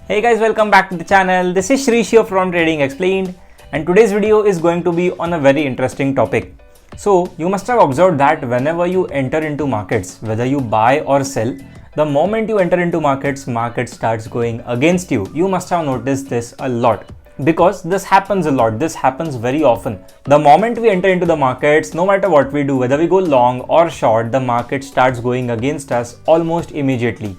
Hey guys, welcome back to the channel. This is Shrish here from Trading Explained, and today's video is going to be on a very interesting topic. So you must have observed that whenever you enter into markets, whether you buy or sell, the moment you enter into markets, market starts going against you. You must have noticed this a lot. Because this happens a lot, this happens very often. The moment we enter into the markets, no matter what we do, whether we go long or short, the market starts going against us almost immediately.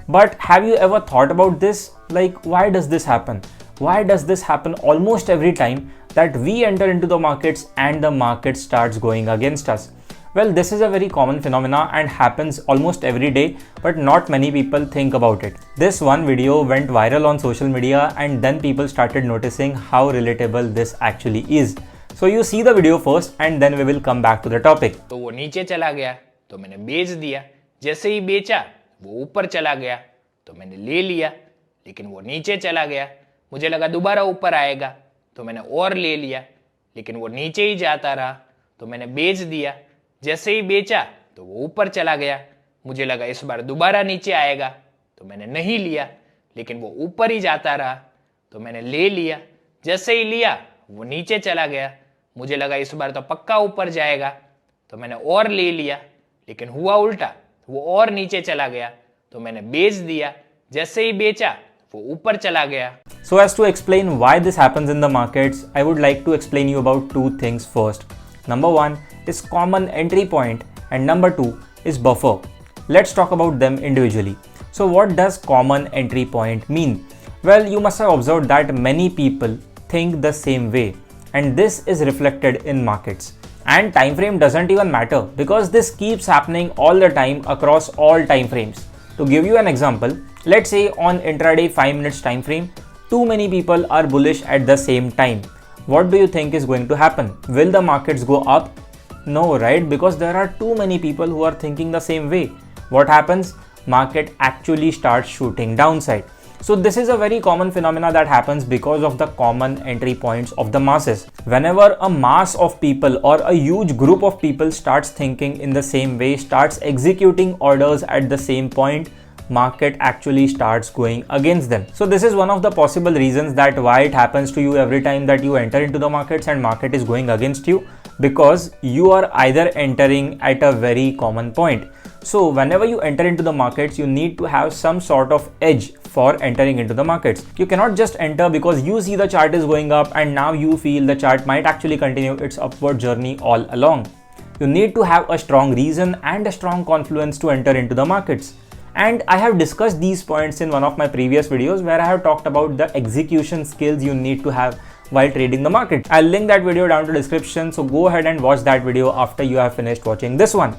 But have you ever thought about this? Like, why does this happen? Why does this happen almost every time that we enter into the markets and the market starts going against us? Well, this is a very common phenomena and happens almost every day, but not many people think about it. This one video went viral on social media and then people started noticing how relatable this actually is. So you see the video first and then we will come back to the topic. तो वो नीचे चला गया तो मैंने बेच दिया, जैसे ही बेचा वो ऊपर चला गया तो मैंने ले लिया, लेकिन वो नीचे चला गया, मुझे लगा दोबारा ऊपर आएगा तो मैंने और ले लिया, लेकिन वो नीचे ही जाता रहा तो मैंने बेच दिया, जैसे ही बेचा तो वो ऊपर चला गया, मुझे लगा इस बार दोबारा नीचे आएगा तो मैंने नहीं लिया, लेकिन वो ऊपर ही जाता रहा तो मैंने ले लिया, जैसे ही लिया वो नीचे चला गया, मुझे लगा इस बार तो पक्का ऊपर जाएगा तो मैंने और ले लिया, लेकिन हुआ उल्टा, वो और नीचे चला गया तो मैंने बेच दिया, जैसे ही बेचा वो ऊपर चला गया. So as to explain why this happens in the markets, I would like to explain you about two things first. Number one is common entry point and number two is buffer. Let's talk about them individually. So what does common entry point mean? Well, you must have observed that many people think the same way, and this is reflected in markets. And time frame doesn't even matter because this keeps happening all the time across all time frames. To give you an example, let's say on intraday 5 minutes time frame, too many people are bullish at the same time. What do you think is going to happen? Will the markets go up? No, right? Because there are too many people who are thinking the same way. What happens? Market actually starts shooting downside. So this is a very common phenomena that happens because of the common entry points of the masses. Whenever a mass of people or a huge group of people starts thinking in the same way, starts executing orders at the same point, market actually starts going against them. So this is one of the possible reasons that why it happens to you every time that you enter into the markets and market is going against you, because you are either entering at a very common point. So whenever you enter into the markets, you need to have some sort of edge for entering into the markets. You cannot just enter because you see the chart is going up and now you feel the chart might actually continue its upward journey all along. You need to have a strong reason and a strong confluence to enter into the markets. And I have discussed these points in one of my previous videos where I have talked about the execution skills you need to have while trading the market. I'll link that video down to the description, so go ahead and watch that video after you have finished watching this one.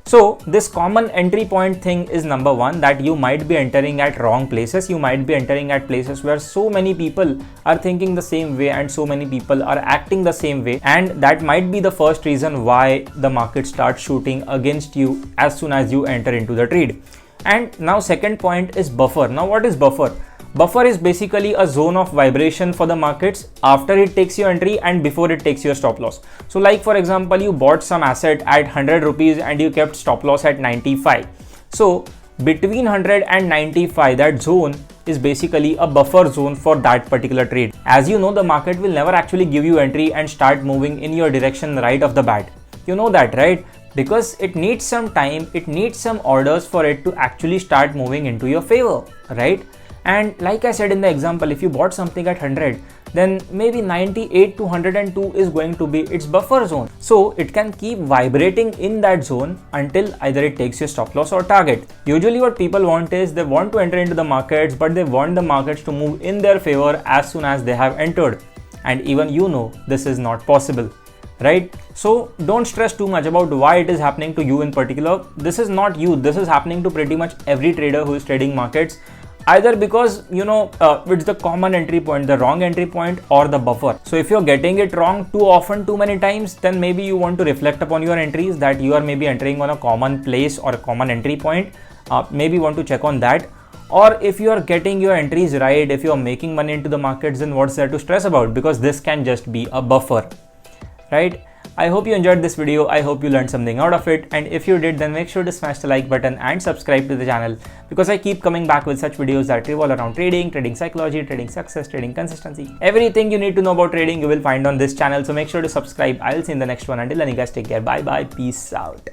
So this common entry point thing is number one, that you might be entering at wrong places. You might be entering at places where so many people are thinking the same way and so many people are acting the same way, and that might be the first reason why the market starts shooting against you as soon as you enter into the trade. And now second point is buffer. Now what is buffer? Buffer is basically a zone of vibration for the markets after it takes your entry and before it takes your stop loss. So like for example, you bought some asset at 100 rupees and you kept stop loss at 95. So between 100 and 95, that zone is basically a buffer zone for that particular trade. As you know, the market will never actually give you entry and start moving in your direction right off the bat. You know that, right? Because it needs some time, it needs some orders for it to actually start moving into your favor, right? And like I said in the example, if you bought something at 100, then maybe 98 to 102 is going to be its buffer zone. So it can keep vibrating in that zone until either it takes your stop loss or target. Usually what people want is they want to enter into the markets, but they want the markets to move in their favor as soon as they have entered. And even you know this is not possible, right? So don't stress too much about why it is happening to you in particular. This is not you. This is happening to pretty much every trader who is trading markets. Either because it's the common entry point, the wrong entry point, or the buffer. So if you're getting it wrong too often, too many times, then maybe you want to reflect upon your entries, that you are maybe entering on a common place or a common entry point. Maybe want to check on that. Or if you are getting your entries right, if you are making money into the markets, then what's there to stress about? Because this can just be a buffer, right? I hope you enjoyed this video. I hope you learned something out of it, and if you did, then make sure to smash the like button and subscribe to the channel, because I keep coming back with such videos that revolve around trading, trading psychology, trading success, trading consistency. Everything you need to know about trading you will find on this channel, so make sure to subscribe. I'll see you in the next one. Until then, you guys take care. Bye bye. Peace out.